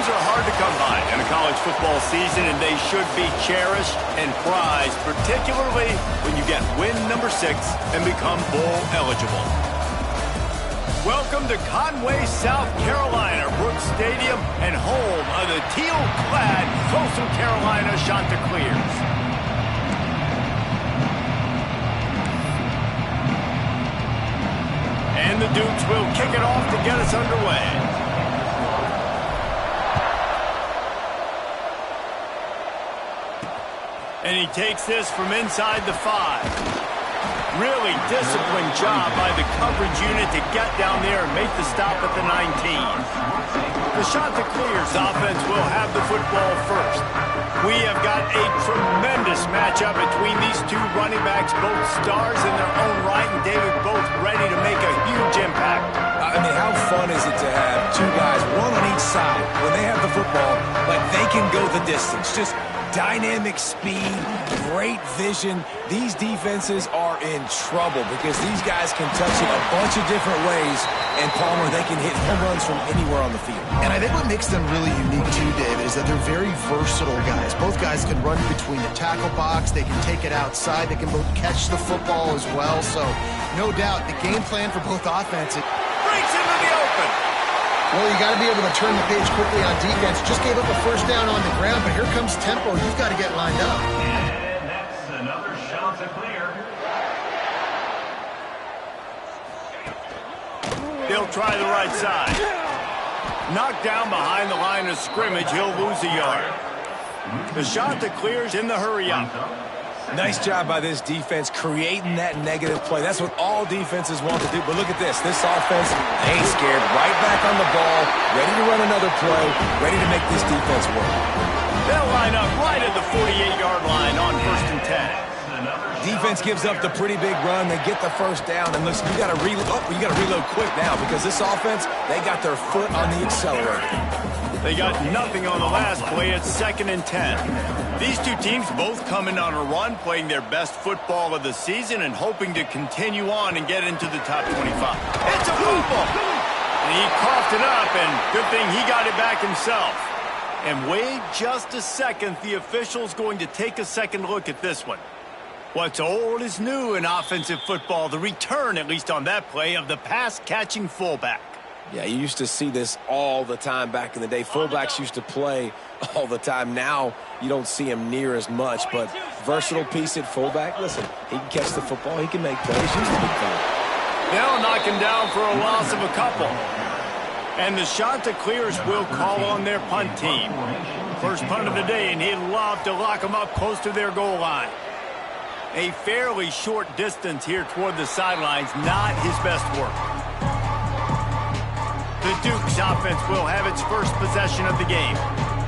are hard to come by in a college football season, and they should be cherished and prized, particularly when you get win number 6 and become bowl eligible. Welcome to Conway, South Carolina, Brooks Stadium, and home of the teal-clad Coastal Carolina Chanticleers. And the Dukes will kick it off to get us underway. And he takes this from inside the 5. Really disciplined job by the coverage unit to get down there and make the stop at the 19. The Chanticleers offense will have the football first. We have got a tremendous matchup between these two running backs, both stars in their own right, and David, both ready to make a huge impact. I mean, how fun is it to have two guys, one on each side, when they have the football, like they can go the distance. Just dynamic speed, great vision. These defenses are in trouble because these guys can touch it a bunch of different ways, and Palmer, they can hit home runs from anywhere on the field. And I think what makes them really unique too, David, is that they're very versatile guys. Both guys can run between the tackle box, they can take it outside, they can both catch the football as well. So no doubt the game plan for both offenses Breaks into the open. Well, you got to be able to turn the page quickly on defense. Just gave up a first down on the ground, but here comes tempo. You've got to get lined up. And that's another Chanticleer. They'll try the right side. Knocked down behind the line of scrimmage, he'll lose a yard. The Chanticleers in the hurry-up. Nice job by this defense creating that negative play. That's what all defenses want to do. But look at this. This offense ain't scared. Right back on the ball, ready to run another play, ready to make this defense work. They'll line up right at the 48-yard line on 1st and 10. Defense gives up the pretty big run. They get the first down. And listen, you got to reload. Oh, you got to reload quick now because this offense, they got their foot on the accelerator. They got nothing on the last play at 2nd and 10. These two teams both coming on a run, playing their best football of the season and hoping to continue on and get into the top 25. It's a football! And he coughed it up, and good thing he got it back himself. And wait just a second, the official's going to take a second look at this one. What's old is new in offensive football, the return, at least on that play, of the pass-catching fullback. Yeah, you used to see this all the time back in the day. Fullbacks used to play all the time. Now you don't see him near as much, but versatile piece at fullback. Listen, he can catch the football. He can make plays. He's a big player. They'll knock him down for a loss of a couple. And the Chanticleers will call on their punt team. First punt of the day, and he'd love to lock them up close to their goal line. A fairly short distance here toward the sidelines, not his best work. The Dukes offense will have its first possession of the game.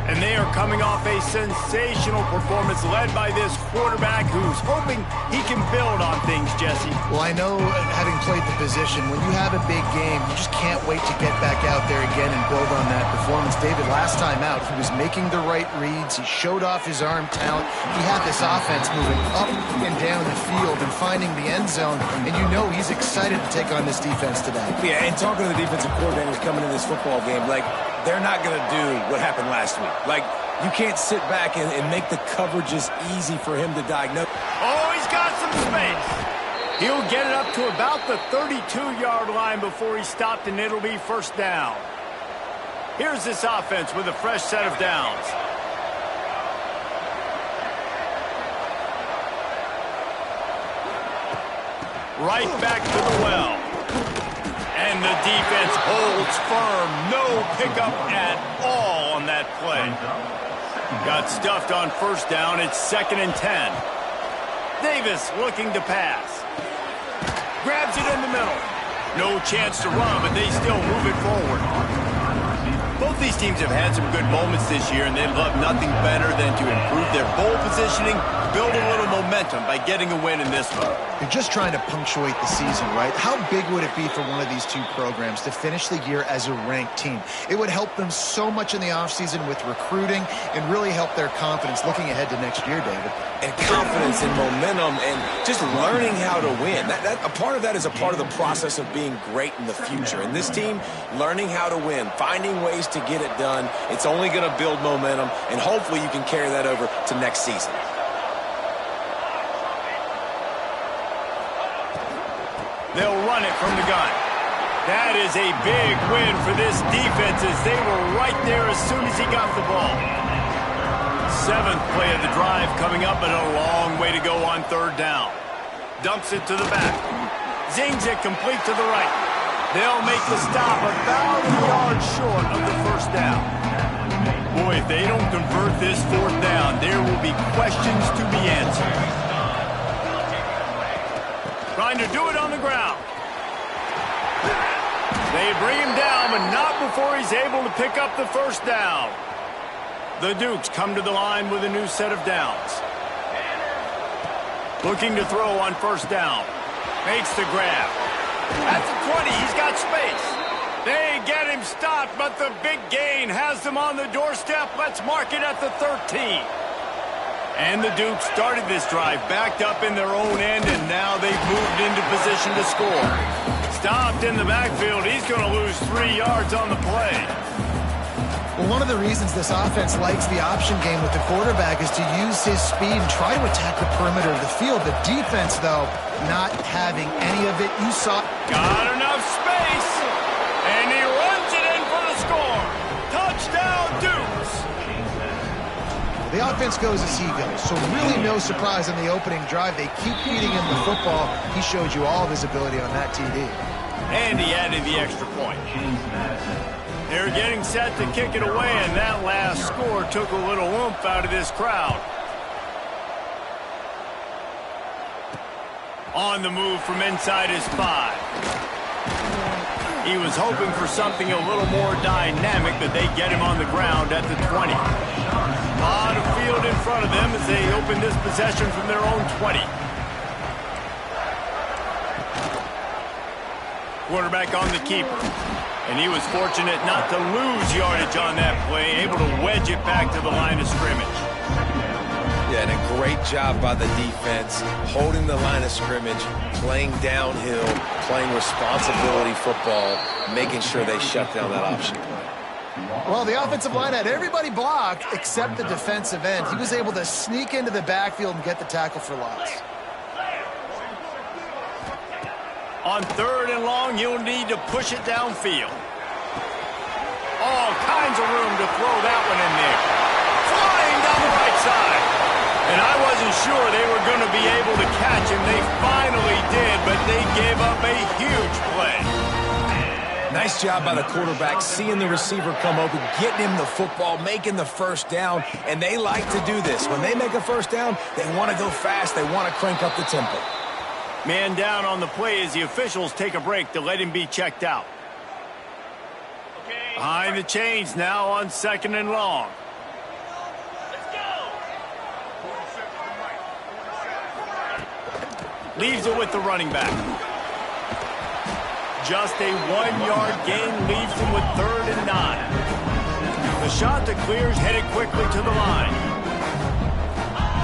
And they are coming off a sensational performance led by this quarterback who's hoping he can build on things, Jesse. Well, I know, having played the position, when you have a big game, you just can't wait to get back out there again and build on that performance. David, last time out, he was making the right reads. He showed off his arm talent. He had this offense moving up and down the field and finding the end zone. And you know he's excited to take on this defense today. Yeah, and talking to the defensive coordinators coming in this football game, like, they're not going to do what happened last week. Like, you can't sit back and make the coverages easy for him to diagnose. Oh, he's got some space. He'll get it up to about the 32-yard line before he stopped, and it'll be first down. Here's this offense with a fresh set of downs. Right back to the well. And the defense holds firm. No pickup at all on that play. Got stuffed on first down. It's 2nd and 10. Davis looking to pass. Grabs it in the middle. No chance to run, but they still move it forward. Both these teams have had some good moments this year, and they'd love nothing better than to improve their bowl positioning build a little momentum by getting a win in this one. You're just trying to punctuate the season, right? How big would it be for one of these two programs to finish the year as a ranked team? It would help them so much in the offseason with recruiting and really help their confidence looking ahead to next year, David. And confidence and momentum and just learning how to win. A part of that is a part of the process of being great in the future. And this team, learning how to win, finding ways to get it done, it's only going to build momentum, and hopefully you can carry that over to next season. They'll run it from the gun. That is a big win for this defense as they were right there as soon as he got the ball. 7th play of the drive coming up, but a long way to go on 3rd down. Dumps it to the back. Zings it complete to the right. They'll make the stop about a yard short of the 1st down. Boy, if they don't convert this 4th down, there will be questions to be answered. Trying to do it on the ground. They bring him down, but not before he's able to pick up the 1st down. The Dukes come to the line with a new set of downs. Looking to throw on 1st down. Makes the grab. At the 20, he's got space. They get him stopped, but the big gain has them on the doorstep. Let's mark it at the 13. And the Dukes started this drive backed up in their own end, and now they've moved into position to score. Stopped in the backfield. He's going to lose 3 yards on the play. Well, one of the reasons this offense likes the option game with the quarterback is to use his speed and try to attack the perimeter of the field. The defense, though, not having any of it. You saw... Got enough space, and he runs it in for the score. Touchdown, Dukes. The offense goes as he goes, so really no surprise on the opening drive. They keep feeding him the football. He showed you all of his ability on that TD. And he added the extra point. They're getting set to kick it away, and that last score took a little oomph out of this crowd. On the move from inside his 5. He was hoping for something a little more dynamic, but they get him on the ground at the 20. A lot of field in front of them as they open this possession from their own 20. Quarterback on the keeper. And he was fortunate not to lose yardage on that play, able to wedge it back to the line of scrimmage. Yeah, and a great job by the defense, holding the line of scrimmage, playing downhill, playing responsibility football, making sure they shut down that option play. Well, the offensive line had everybody blocked except the defensive end. He was able to sneak into the backfield and get the tackle for loss. On 3rd and long, you'll need to push it downfield. All kinds of room to throw that one in there. Flying down the right side. And I wasn't sure they were going to be able to catch him. They finally did, but they gave up a huge play. Nice job by the quarterback, seeing the receiver come open, getting him the football, making the 1st down, and they like to do this. When they make a 1st down, they want to go fast. They want to crank up the tempo. Man down on the play as the officials take a break to let him be checked out. Behind the chains now on 2nd and long. Leaves it with the running back. Just a 1-yard gain leaves him with 3rd and 9. The shot that clears headed quickly to the line.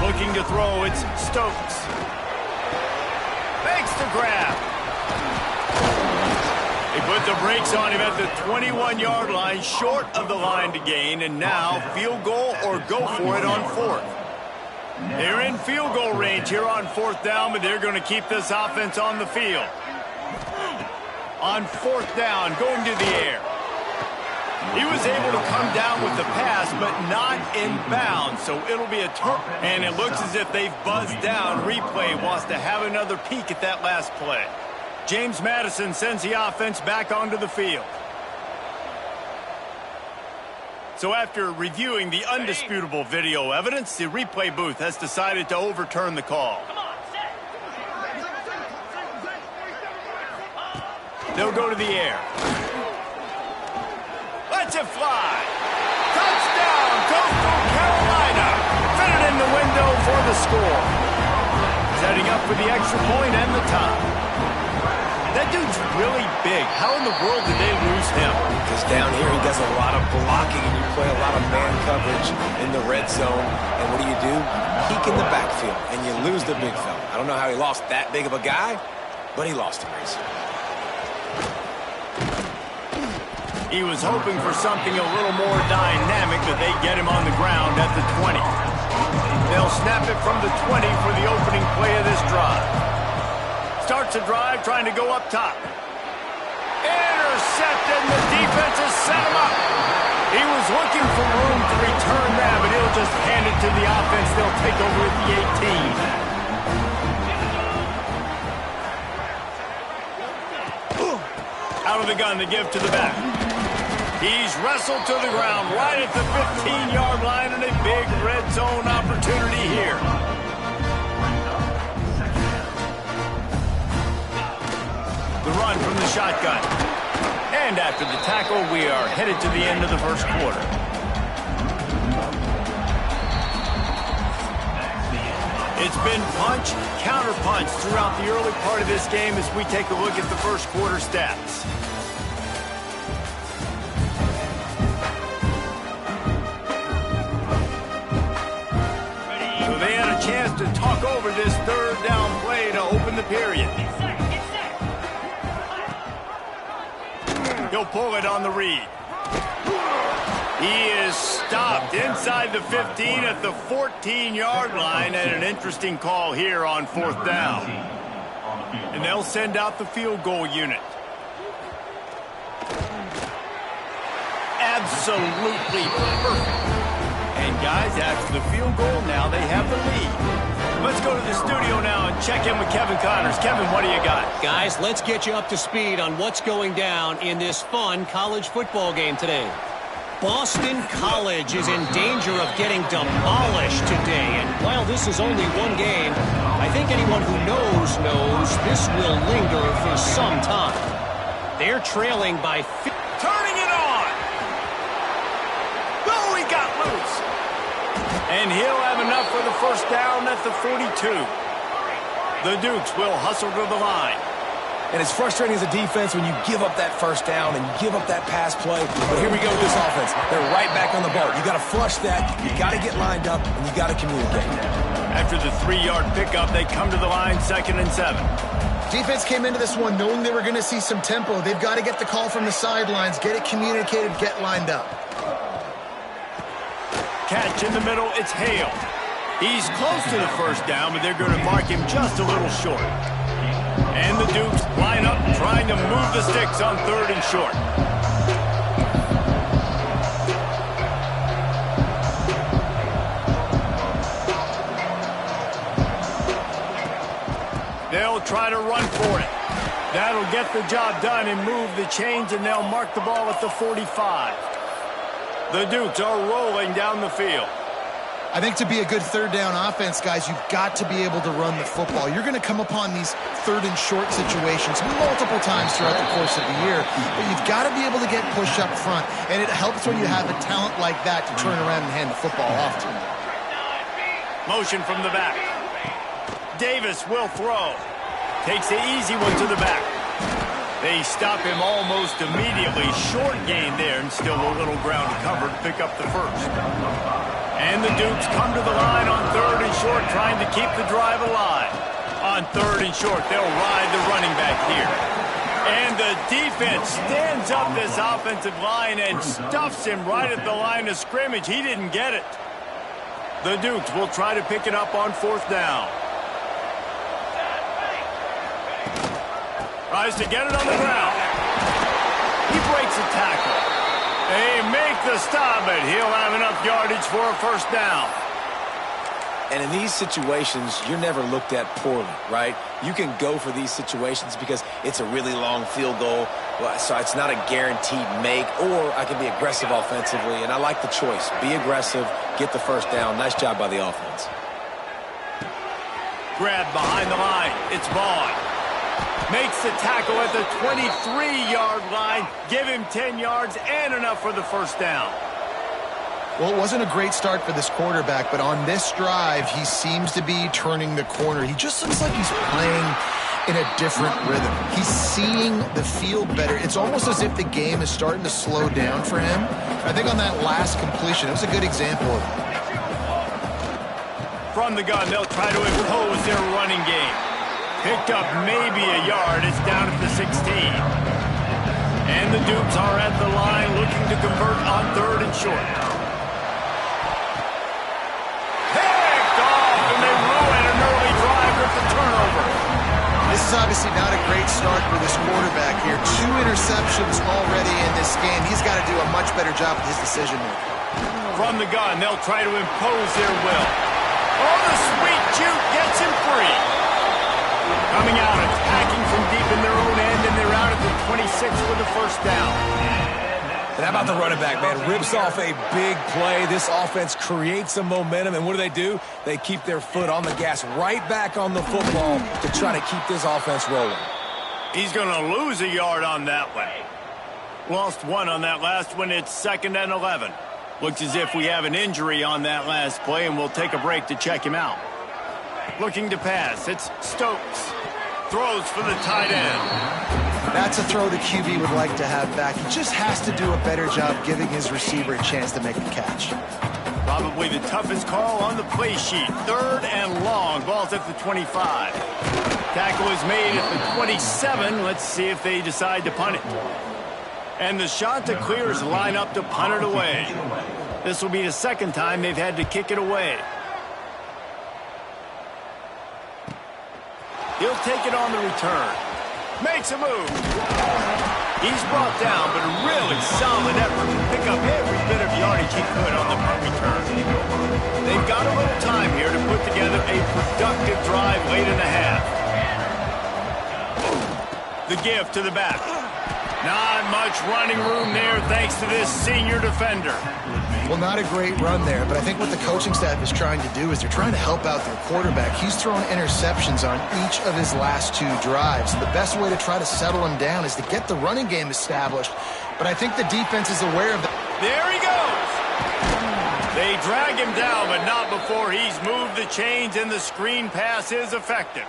Looking to throw, it's Stokes. Makes the grab. They put the brakes on him at the 21-yard line, short of the line to gain, and now field goal or go for it on 4th. They're in field goal range here on 4th down, but they're going to keep this offense on the field. On 4th down, going to the air. He was able to come down with the pass, but not in bounds, so it'll be a turn. And it looks as if they've buzzed down. Replay wants to have another peek at that last play. James Madison sends the offense back onto the field. So after reviewing the undisputable video evidence, the replay booth has decided to overturn the call. They'll go to the air. Lets it fly. Touchdown, Coastal Carolina. Fitted in the wind window for the score. Setting up for the extra point and the tie. That dude's really big. How in the world did they lose him? Because down here he does a lot of blocking and you play a lot of man coverage in the red zone. And what do? Peek in the backfield and you lose the big fella. I don't know how he lost that big of a guy, but he lost him. He was hoping for something a little more dynamic, but they get him on the ground at the 20. They'll snap it from the 20 for the opening play of this drive. Starts a drive trying to go up top. Intercepted, and the defense has set him up. He was looking for room to return that, but he'll just hand it to the offense. They'll take over at the 18. Out of the gun to give to the back. He's wrestled to the ground right at the 15-yard line, and a big red zone opportunity here. The run from the shotgun. And after the tackle, we are headed to the end of the first quarter. It's been punch, counter-punch throughout the early part of this game as we take a look at the first quarter stats. So they had a chance to talk over this third down play to open the period. He'll pull it on the read. He is stopped inside the 15 at the 14-yard line, and an interesting call here on fourth down. And they'll send out the field goal unit. Absolutely perfect. And guys, after the field goal, now they have the lead. Let's go to the studio now and check in with Kevin Connors. Kevin, what do you got? Guys, let's get you up to speed on what's going down in this fun college football game today. Boston College is in danger of getting demolished today. And while this is only one game, I think anyone who knows this will linger for some time. They're trailing by... Turning it on! Oh, he got loose! And he'll have enough for the first down at the 42. The Dukes will hustle to the line. And it's frustrating as a defense when you give up that first down and give up that pass play. But here we go with this offense. They're right back on the ball. You got to flush that. You got to get lined up, and you got to communicate. After the 3-yard pickup, they come to the line, 2nd and 7. Defense came into this one knowing they were going to see some tempo. They've got to get the call from the sidelines, get it communicated, get lined up. Catch in the middle, it's Hale. He's close to the first down, but they're going to mark him just a little short. And the Dukes line up, trying to move the sticks on 3rd and short. They'll try to run for it. That'll get the job done and move the chains, and they'll mark the ball at the 45. The Dukes are rolling down the field. I think to be a good third down offense, guys, you've got to be able to run the football. You're going to come upon these 3rd and short situations multiple times throughout the course of the year, but you've got to be able to get push up front, and it helps when you have a talent like that to turn around and hand the football off to. Motion from the back. Davis will throw. Takes the easy one to the back. They stop him almost immediately. Short gain there, and still a little ground covered to pick up the first. And the Dukes come to the line on 3rd and short, trying to keep the drive alive. On 3rd and short, they'll ride the running back here. And the defense stands up this offensive line and stuffs him right at the line of scrimmage. He didn't get it. The Dukes will try to pick it up on 4th down. Tries to get it on the ground. He breaks a tackle. They make the stop, but he'll have enough yardage for a first down. And in these situations, you're never looked at poorly, right? You can go for these situations because it's a really long field goal, so it's not a guaranteed make, or I can be aggressive offensively, and I like the choice. Be aggressive, get the first down. Nice job by the offense. Grab behind the line. It's Vaughn. Makes the tackle at the 23-yard line. Give him 10 yards and enough for the first down. Well, it wasn't a great start for this quarterback, but on this drive, he seems to be turning the corner. He just looks like he's playing in a different rhythm. He's seeing the field better. It's almost as if the game is starting to slow down for him. I think on that last completion, it was a good example of it. From the gun, they'll try to impose their running game. Picked up maybe a yard. It's down at the 16. And the Dukes are at the line looking to convert on 3rd and short. Picked off, and they ruin an early drive with the turnover. This is obviously not a great start for this quarterback here. 2 interceptions already in this game. He's got to do a much better job with his decision-making. From the gun, they'll try to impose their will. Oh, the sweet juke gets him free. Coming out, attacking from deep in their own end, and they're out at the 26 with the first down. And how about the running back, man? Rips off a big play. This offense creates some momentum, and what do? They keep their foot on the gas right back on the football to try to keep this offense rolling. He's going to lose a yard on that one. Lost 1 on that last one. It's 2nd and 11. Looks as if we have an injury on that last play, and we'll take a break to check him out. Looking to pass. It's Stokes. Throws for the tight end. That's a throw the QB would like to have back. He just has to do a better job giving his receiver a chance to make a catch. Probably the toughest call on the play sheet. 3rd and long. Ball's at the 25. Tackle is made at the 27. Let's see if they decide to punt it. And the Chanticleers line up to punt it away. This will be the 2nd time they've had to kick it away. He'll take it on the return. Makes a move. He's brought down, but a really solid effort to pick up every bit of yardage he could on the punt return. They've got a little time here to put together a productive drive late in the half. The give to the back. Not much running room there thanks to this senior defender. Well, not a great run there, but I think what the coaching staff is trying to do is they're trying to help out their quarterback. He's thrown interceptions on each of his last 2 drives. The best way to try to settle him down is to get the running game established, but I think the defense is aware of that. There he goes. They drag him down, but not before he's moved the chains, and the screen pass is effective.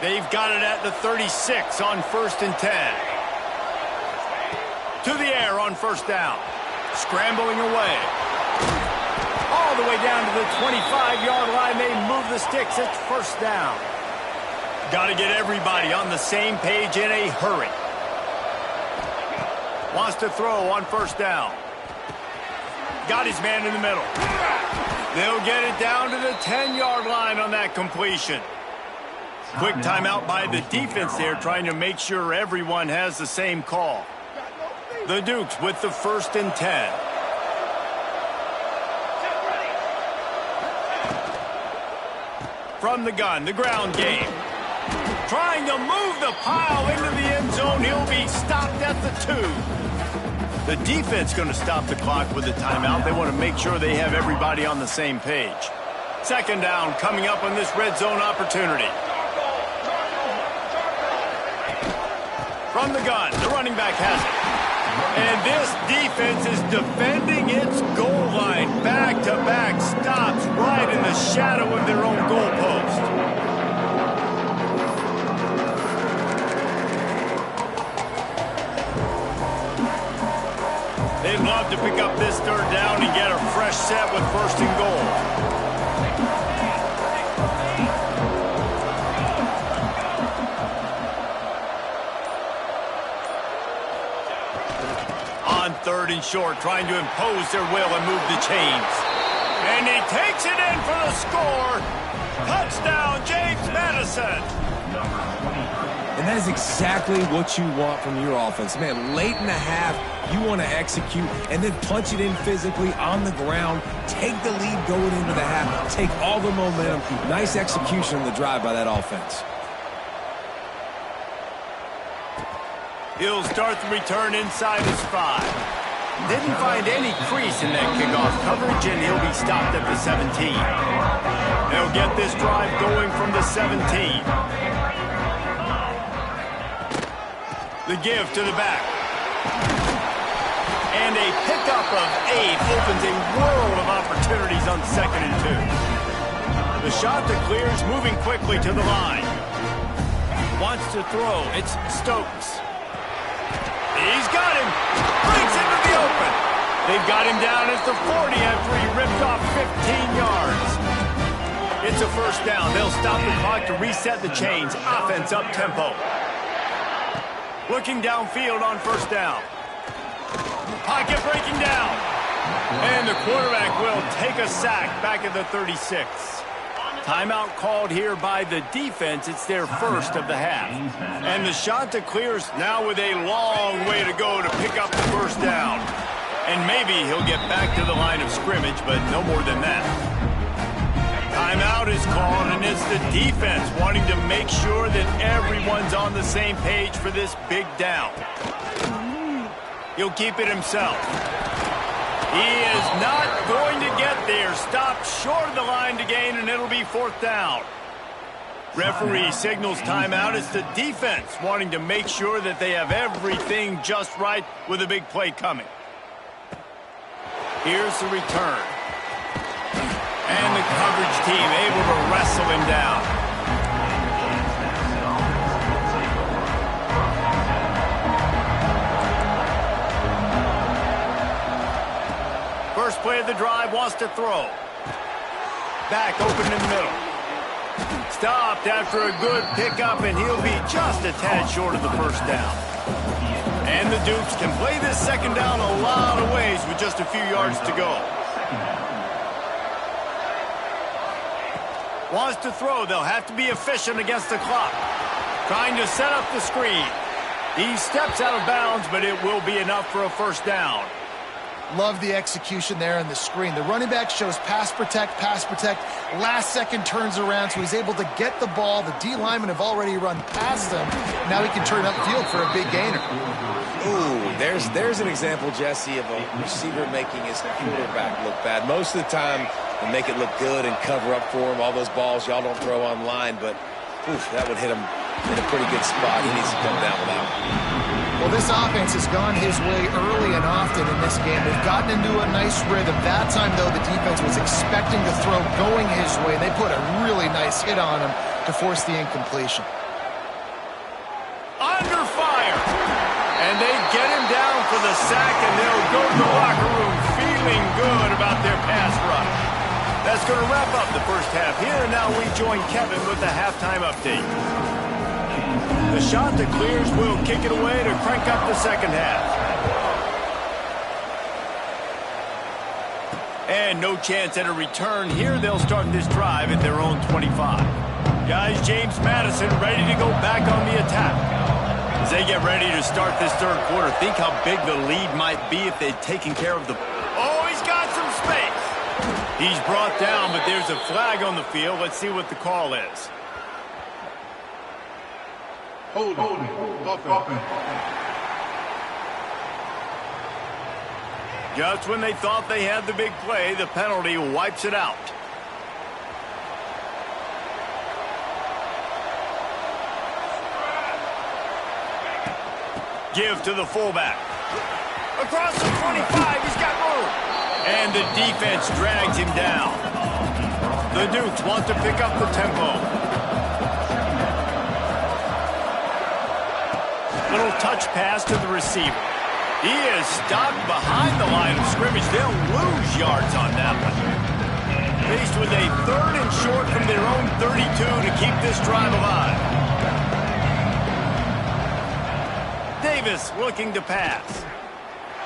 They've got it at the 36 on 1st and 10. To the air on 1st down. Scrambling away. All the way down to the 25-yard line. They move the sticks. It's 1st down. Got to get everybody on the same page in a hurry. Wants to throw on 1st down. Got his man in the middle. They'll get it down to the 10-yard line on that completion. Quick timeout by the defense there, trying to make sure everyone has the same call. The Dukes with the 1st and 10. From the gun, the ground game. Trying to move the pile into the end zone. He'll be stopped at the 2. The defense going to stop the clock with a timeout. They want to make sure they have everybody on the same page. 2nd down coming up on this red zone opportunity. From the gun, the running back has it. And this defense is defending its goal line. Back-to-back stops right in the shadow of their own goalpost. They'd love to pick up this 3rd down and get a fresh set with 1st and goal. On 3rd and short, trying to impose their will and move the chains. And he takes it in for the score. Touchdown, James Madison. And that is exactly what you want from your offense. Man, late in the half, you want to execute and then punch it in physically on the ground. Take the lead going into the half. Take all the momentum. Nice execution on the drive by that offense. He'll start the return inside his 5. Didn't find any crease in that kickoff coverage, and he'll be stopped at the 17. They'll get this drive going from the 17. The give to the back. And a pickup of 8 opens a world of opportunities on 2nd and 2. The shot that clears, moving quickly to the line. Wants to throw. It's Stokes. He's got him. Breaks into the open. They've got him down at the 40 after he ripped off 15 yards. It's a first down. They'll stop the clock to reset the chains. Offense up tempo. Looking downfield on first down. Pocket breaking down. And the quarterback will take a sack back at the 36. Timeout called here by the defense. It's their first of the half. And the shot that clears now with a long way to go to pick up the first down. And maybe he'll get back to the line of scrimmage, but no more than that. Timeout is called, and it's the defense wanting to make sure that everyone's on the same page for this big down. He'll keep it himself. He is not going to get there. Stopped short of the line to gain, and it'll be 4th down. Referee signals timeout. It's the defense wanting to make sure that they have everything just right with a big play coming. Here's the return. And the coverage team able to wrestle him down. First play of the drive, wants to throw. Back open in the middle. Stopped after a good pickup, and he'll be just a tad short of the first down. And the Dukes can play this second down a lot of ways with just a few yards to go. Wants to throw. They'll have to be efficient against the clock. Trying to set up the screen. He steps out of bounds, but it will be enough for a first down. Love the execution there on the screen. The running back shows pass protect, last second turns around, so he's able to get the ball. The D linemen have already run past him. Now he can turn upfield for a big gainer. Ooh, there's an example, Jesse, of a receiver making his quarterback look bad. Most of the time, they make it look good and cover up for him. All those balls y'all don't throw online, but oof, that would hit him in a pretty good spot. He needs to come down with that one. Well, this offense has gone his way early and often in this game. They've gotten into a nice rhythm. That time, though, the defense was expecting the throw going his way. They put a really nice hit on him to force the incompletion. Under fire. And they get him down for the sack, and they'll go to the locker room feeling good about their pass rush. That's going to wrap up the first half here, and now we join Kevin with the halftime update. The shot that clears will kick it away to crank up the second half. And no chance at a return here. They'll start this drive at their own 25. Guys, James Madison ready to go back on the attack. As they get ready to start this third quarter, think how big the lead might be if they'd taken care of the... Oh, he's got some space. He's brought down, but there's a flag on the field. Let's see what the call is. Hold it. Just when they thought they had the big play, the penalty wipes it out. Give to the fullback. Across the 25, he's got room. And the defense drags him down. The Dukes want to pick up the tempo. Little touch pass to the receiver. He is stopped behind the line of scrimmage. They'll lose yards on that one. Faced with a 3rd and short from their own 32 to keep this drive alive. Davis looking to pass.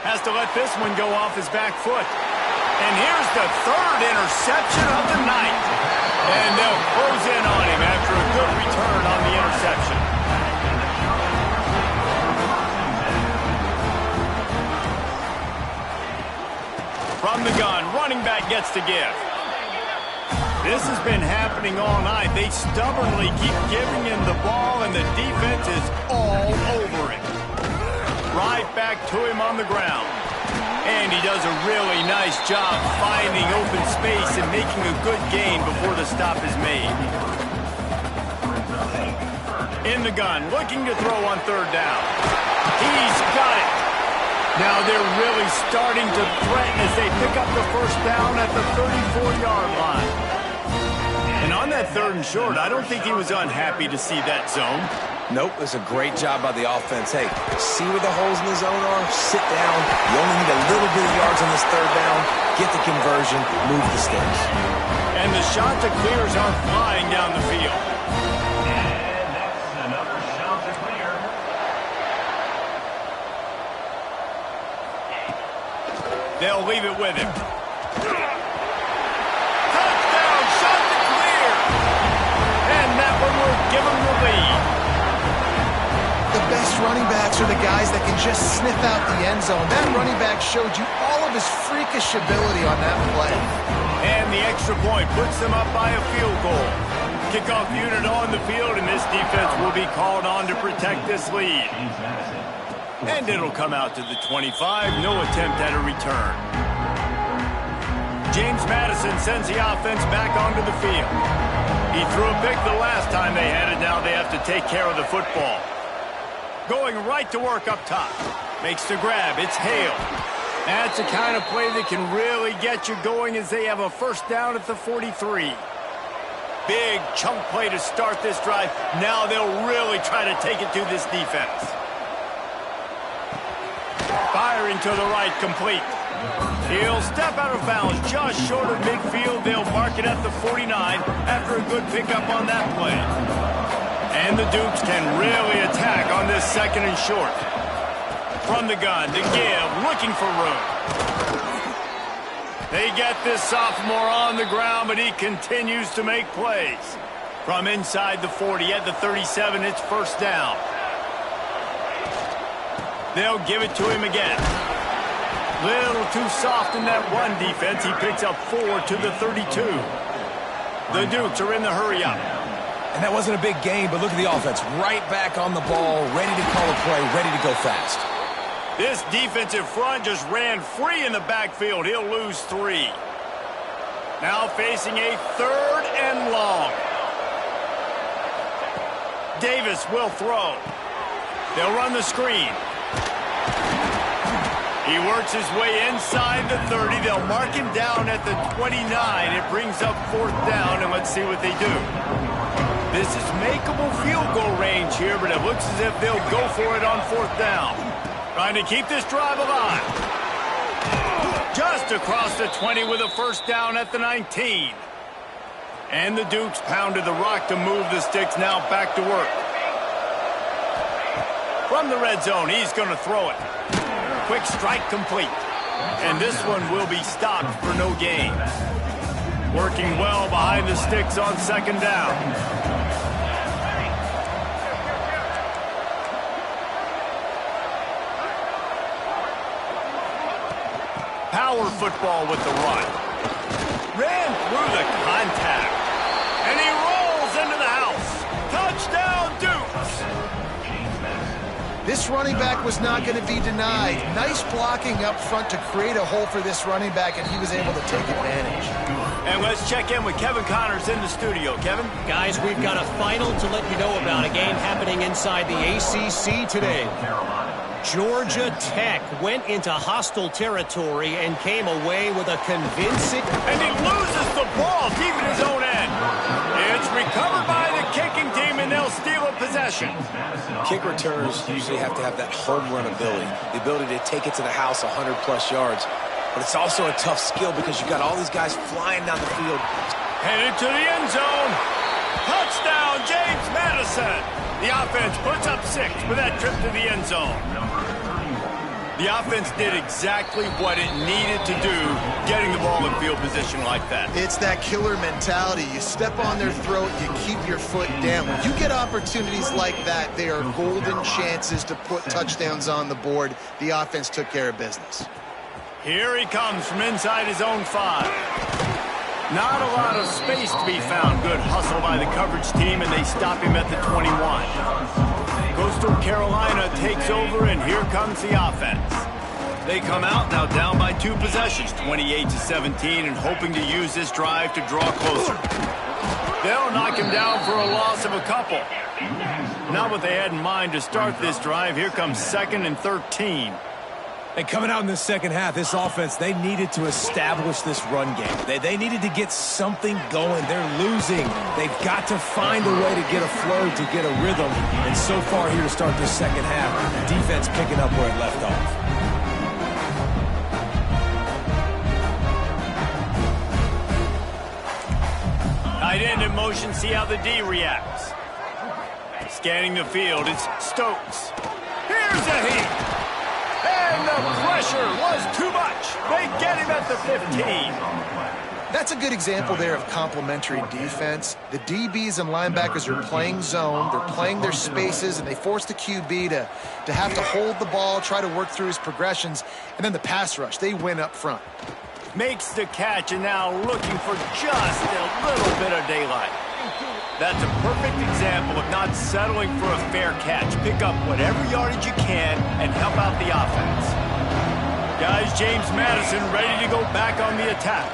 Has to let this one go off his back foot. And here's the 3rd interception of the night. And they'll close in on him after a good return on the interception. From the gun, running back gets to give. This has been happening all night. They stubbornly keep giving him the ball, and the defense is all over him. Right back to him on the ground. And he does a really nice job finding open space and making a good gain before the stop is made. In the gun, looking to throw on 3rd down. He's got it. Now they're really starting to threaten as they pick up the first down at the 34-yard line. And on that 3rd and short, I don't think he was unhappy to see that zone. Nope, it's a great job by the offense. Hey, see where the holes in the zone are? Sit down. You only need a little bit of yards on this 3rd down. Get the conversion, move the sticks. And the shot to clears are flying down the field. And that's another shot to clear. They'll leave it with him. Touchdown, shot to clear. And that one will give him the lead. The best running backs are the guys that can just sniff out the end zone. That running back showed you all of his freakish ability on that play. And the extra point puts them up by a field goal. Kickoff unit on the field, and this defense will be called on to protect this lead. And it'll come out to the 25. No attempt at a return. James Madison sends the offense back onto the field. He threw a pick the last time they had it. Now they have to take care of the football. Going right to work up top. Makes the grab. It's Hale. That's the kind of play that can really get you going as they have a first down at the 43. Big chunk play to start this drive. Now they'll really try to take it to this defense. Firing to the right, complete. He'll step out of bounds just short of midfield. They'll mark it at the 49 after a good pickup on that play. And the Dukes can really attack on this 2nd and short. From the gun to give, looking for room. They get this sophomore on the ground, but he continues to make plays. From inside the 40 at the 37, it's first down. They'll give it to him again. Little too soft in that one defense. He picks up 4 to the 32. The Dukes are in the hurry up. And that wasn't a big gain, but look at the offense. Right back on the ball, ready to call a play, ready to go fast. This defensive front just ran free in the backfield. He'll lose 3. Now facing a 3rd and long. Davis will throw. They'll run the screen. He works his way inside the 30. They'll mark him down at the 29. It brings up 4th down, and let's see what they do. This is makeable field goal range here, but it looks as if they'll go for it on 4th down. Trying to keep this drive alive. Just across the 20 with a first down at the 19. And the Dukes pounded the rock to move the sticks. Now back to work. From the red zone, he's going to throw it. Quick strike complete. And this one will be stopped for no gain. Working well behind the sticks on 2nd down. Power football with the run. Ran through the contact. And he rolls into the house. Touchdown, Dukes. This running back was not going to be denied. Nice blocking up front to create a hole for this running back, and he was able to take advantage. And let's check in with Kevin Connors in the studio. Kevin? Guys, we've got a final to let you know about. A game happening inside the ACC today. Georgia Tech went into hostile territory and came away with a convincing... And he loses the ball deep in his own end. It's recovered by the kicking team, and they'll steal a possession. Kick returners usually have to have that home run ability, the ability to take it to the house 100-plus yards. But it's also a tough skill because you've got all these guys flying down the field. Headed to the end zone. Touchdown, James Madison. The offense puts up 6 with that trip to the end zone. The offense did exactly what it needed to do, getting the ball in field position like that. It's that killer mentality. You step on their throat, you keep your foot down. When you get opportunities like that, they are golden chances to put touchdowns on the board. The offense took care of business. Here he comes from inside his own 5. Not a lot of space to be found. Good hustle by the coverage team, and they stop him at the 21. Coastal Carolina takes over, and here comes the offense. They come out now down by 2 possessions, 28-17, and hoping to use this drive to draw closer. They'll knock him down for a loss of a couple. Not what they had in mind to start this drive. Here comes 2nd and 13. And coming out in the second half, this offense, they needed to establish this run game. They needed to get something going. They're losing. They've got to find a way to get a flow, to get a rhythm. And so far here to start this second half, defense picking up where it left off. Tight end in motion, see how the D reacts. Scanning the field, it's Stokes. Here's a heat. And the pressure was too much. They get him at the 15. That's a good example there of complementary defense. The DBs and linebackers are playing zone, they're playing their spaces, and they force the QB to have to hold the ball, try to work through his progressions, and then the pass rush, they win up front. Makes the catch and now looking for just a little bit of daylight. That's a perfect example of not settling for a fair catch. Pick up whatever yardage you can and help out the offense. Guys, James Madison ready to go back on the attack.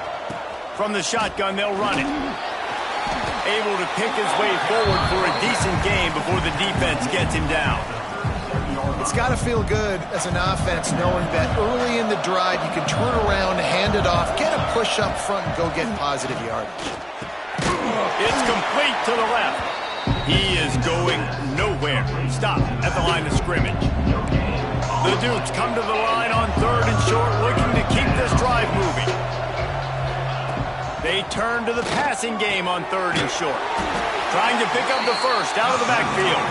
From the shotgun, they'll run it. Able to pick his way forward for a decent game before the defense gets him down. It's got to feel good as an offense knowing that early in the drive you can turn around, hand it off, get a push up front, and go get positive yardage. It's complete to the left. He is going nowhere. Stop at the line of scrimmage. The Dukes come to the line on 3rd and short, looking to keep this drive moving. They turn to the passing game on 3rd and short. Trying to pick up the first out of the backfield.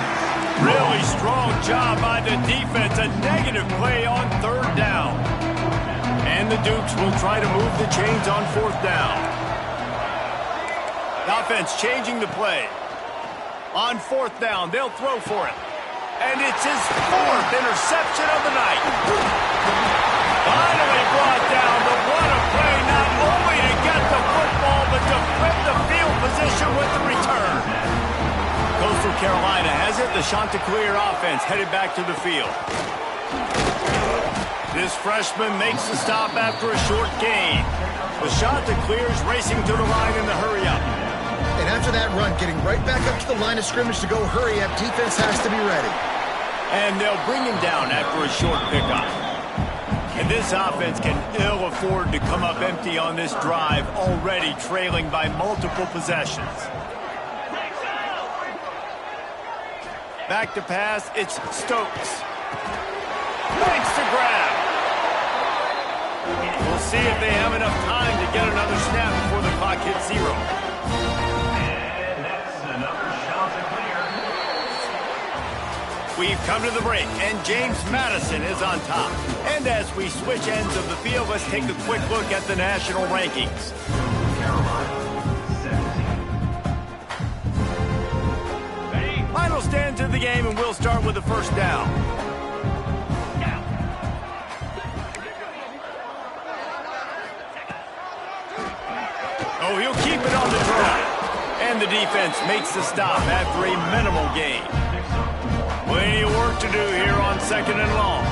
Really strong job by the defense. A negative play on 3rd down. And the Dukes will try to move the chains on 4th down. The offense changing the play. On 4th down, they'll throw for it. And it's his 4th interception of the night. Finally brought down, but what a play, not only to get the football, but to flip the field position with the return. Coastal Carolina has it. The Chanticleer offense headed back to the field. This freshman makes the stop after a short gain. The Chanticleers racing to the line in the hurry-up. And after that run, getting right back up to the line of scrimmage to go hurry up, defense has to be ready. And they'll bring him down after a short pickup. And this offense can ill afford to come up empty on this drive, already trailing by multiple possessions. Back to pass, it's Stokes. Makes the grab. We'll see if they have enough time to get another snap before the clock hits 0. And that's another shot to clear. We've come to the break, and James Madison is on top. And as we switch ends of the field, let's take a quick look at the national rankings. Final stands of the game, and we'll start with the first down. Oh, he'll keep it on the drive. And the defense makes the stop after a minimal gain. Plenty of work to do here on 2nd and long.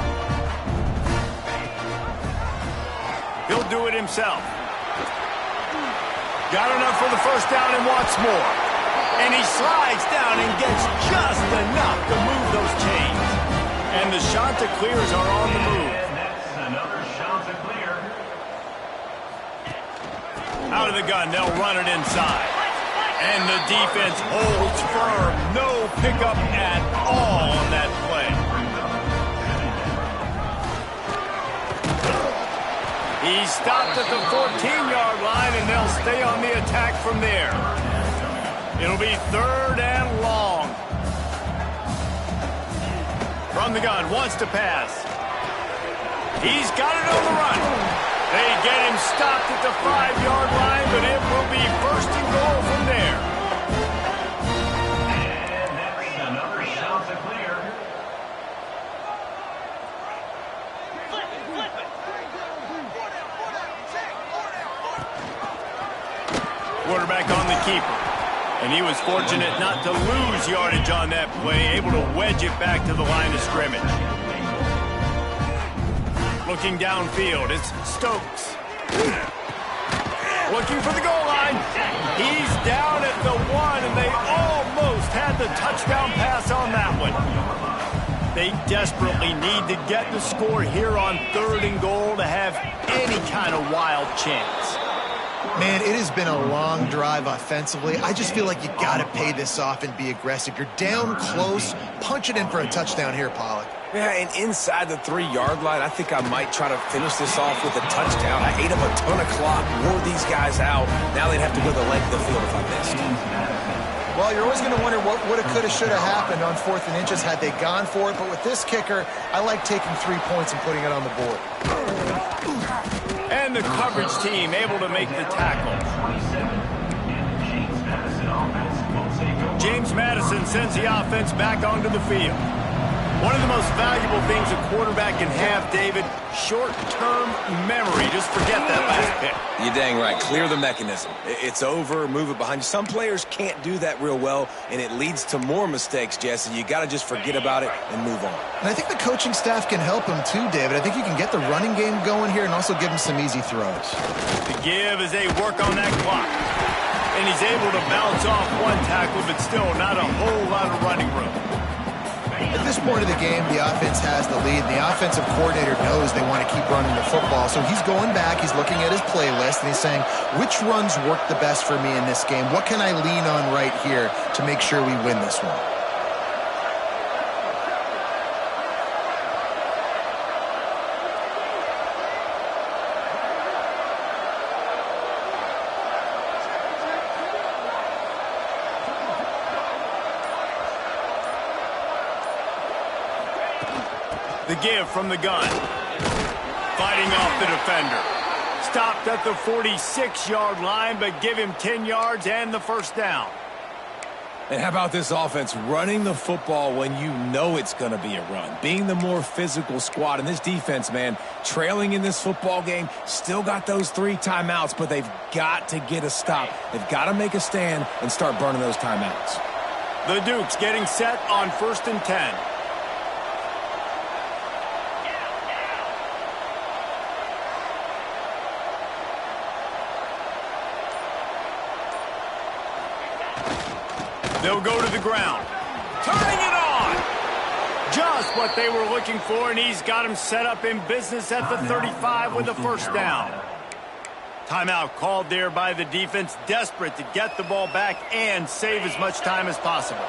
He'll do it himself. Got enough for the first down and wants more. And he slides down and gets just enough to move those chains. And the Chanticleers are on the move. And that's another shot to clear. Out of the gun, they'll run it inside. And the defense holds firm. No pickup at all on that play. He stopped at the 14-yard line, and they'll stay on the attack from there. It'll be 3rd and long. From the gun, wants to pass. He's got it on the run. They get him stopped at the 5-yard line, but it will be 1st and goal from there. And that's another shot to clear. Quarterback on the keeper. And he was fortunate not to lose yardage on that play, able to wedge it back to the line of scrimmage. Looking downfield, it's Stokes. Looking for the goal line. He's down at the 1, and they almost had the touchdown pass on that one. They desperately need to get the score here on 3rd and goal to have any kind of wild chance. Man, it has been a long drive offensively. I just feel like you got to pay this off and be aggressive. You're down close. Punch it in for a touchdown here, Pollock. Yeah, and inside the 3-yard line, I think I might try to finish this off with a touchdown. I ate up a ton of clock, wore these guys out. Now they'd have to go the length of the field if I missed. Well, you're always going to wonder what woulda, coulda, shoulda happened on 4th and inches had they gone for it. But with this kicker, I like taking 3 points and putting it on the board. And the coverage team able to make the tackle. James Madison sends the offense back onto the field. One of the most valuable things a quarterback can have, David, short-term memory. Just forget that last pick. You're dang right. Clear the mechanism. It's over, move it behind you. Some players can't do that real well, and it leads to more mistakes, Jesse. You got to just forget about it and move on. And I think the coaching staff can help him too, David. I think you can get the running game going here and also give him some easy throws. The give as they work on that clock. And he's able to bounce off one tackle, but still not a whole lot of running room. At this point of the game, the offense has the lead. The offensive coordinator knows they want to keep running the football. So he's going back, he's looking at his playlist, and he's saying, which runs work the best for me in this game? What can I lean on right here to make sure we win this one? The give from the gun. Fighting off the defender. Stopped at the 46-yard line, but give him 10 yards and the first down. And how about this offense running the football when you know it's going to be a run? Being the more physical squad. And this defense, man, trailing in this football game, still got those 3 timeouts, but they've got to get a stop. They've got to make a stand and start burning those timeouts. The Dukes getting set on 1st and 10. They'll go to the ground. Turning it on! Just what they were looking for, and he's got him set up in business at the 35 with a first down. Timeout called there by the defense, desperate to get the ball back and save as much time as possible.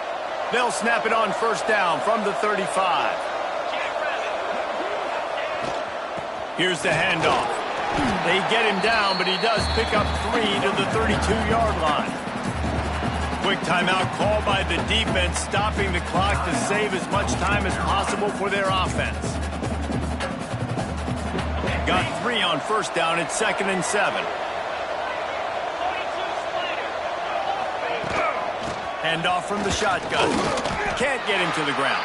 They'll snap it on first down from the 35. Here's the handoff. They get him down, but he does pick up 3 to the 32-yard line. Quick timeout called by the defense, stopping the clock to save as much time as possible for their offense. Got 3 on first down at 2nd and 7. Handoff from the shotgun. Can't get him to the ground.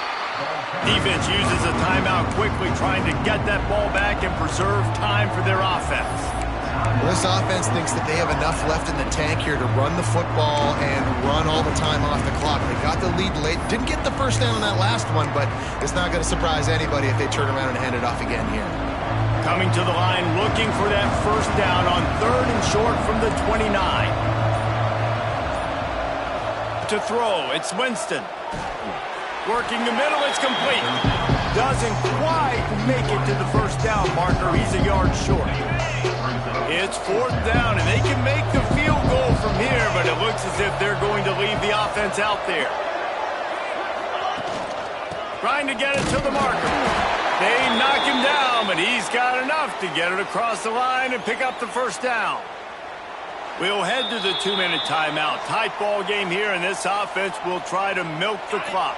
Defense uses a timeout quickly, trying to get that ball back and preserve time for their offense. Well, this offense thinks that they have enough left in the tank here to run the football and run all the time off the clock. They got the lead late. Didn't get the first down on that last one, but it's not going to surprise anybody if they turn around and hand it off again here. Coming to the line, looking for that first down on 3rd and short from the 29. To throw, it's Winston. Working the middle, it's complete. Doesn't quite make it to the first down marker. He's a yard short. It's 4th down, and they can make the field goal from here, but it looks as if they're going to leave the offense out there. Trying to get it to the marker. They knock him down, but he's got enough to get it across the line and pick up the first down. We'll head to the 2-minute timeout. Tight ball game here, and this offense will try to milk the clock.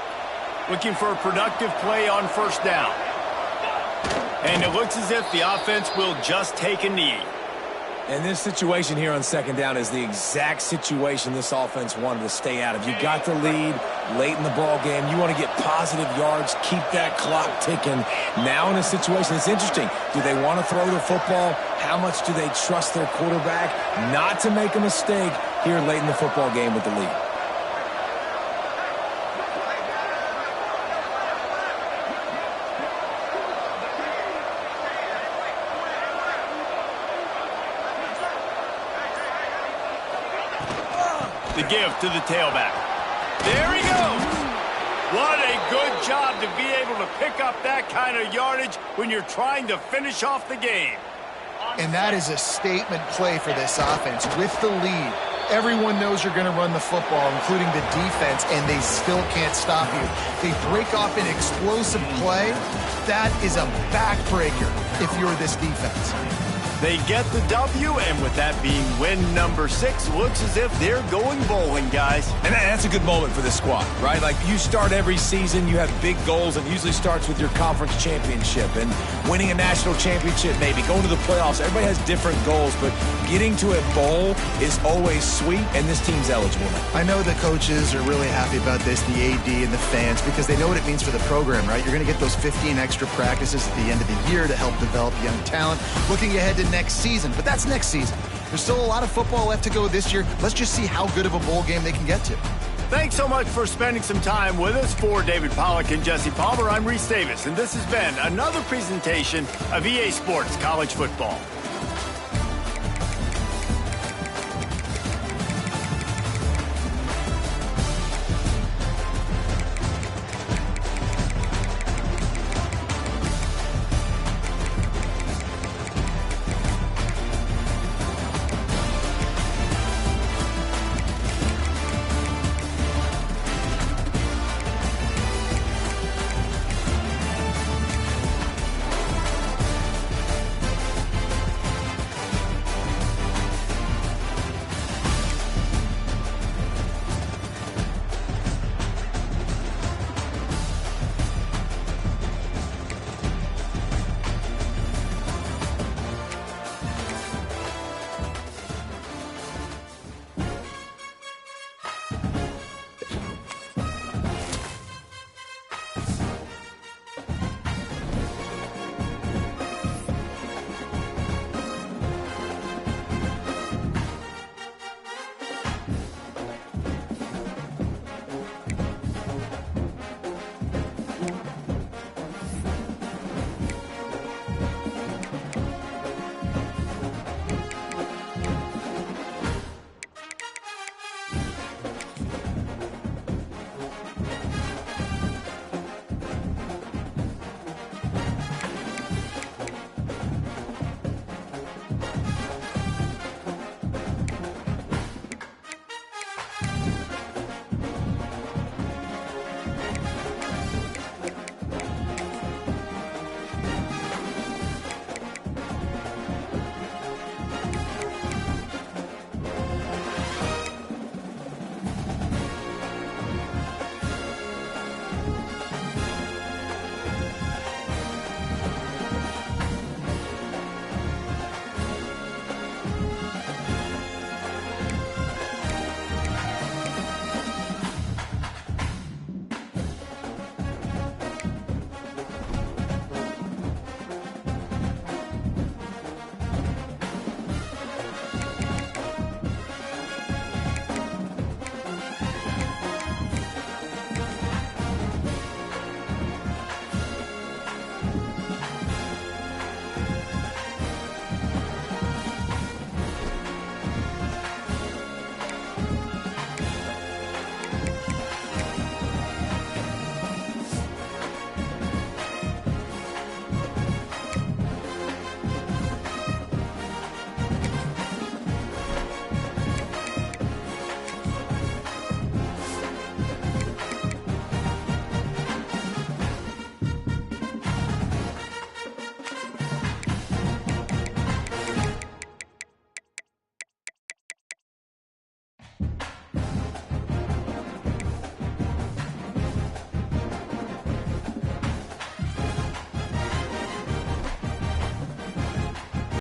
Looking for a productive play on first down. And it looks as if the offense will just take a knee. And this situation here on 2nd down is the exact situation this offense wanted to stay out of. You got the lead late in the ball game. You want to get positive yards, keep that clock ticking. Now in a situation, it's interesting. Do they want to throw the football? How much do they trust their quarterback not to make a mistake here late in the football game with the lead? The give to the tailback. There he goes. What a good job to be able to pick up that kind of yardage when you're trying to finish off the game. And that is a statement play for this offense. With the lead, everyone knows you're going to run the football, including the defense, and they still can't stop you. They break off an explosive play. That is a backbreaker if you're this defense. They get the W, and with that being win number 6, looks as if they're going bowling, guys. And that's a good moment for this squad, right? Like, you start every season, you have big goals, and it usually starts with your conference championship and winning a national championship, maybe going to the playoffs. Everybody has different goals, but getting to a bowl is always sweet, and this team's eligible now. I know the coaches are really happy about this, the AD and the fans, because they know what it means for the program, right? You're going to get those 15 extra practices at the end of the year to help develop young talent. Looking ahead to next season, but that's next season. There's still a lot of football left to go this year. Let's just see how good of a bowl game they can get to. Thanks so much for spending some time with us. For David Pollack and Jesse Palmer, I'm Reese Davis, and this has been another presentation of EA Sports College Football.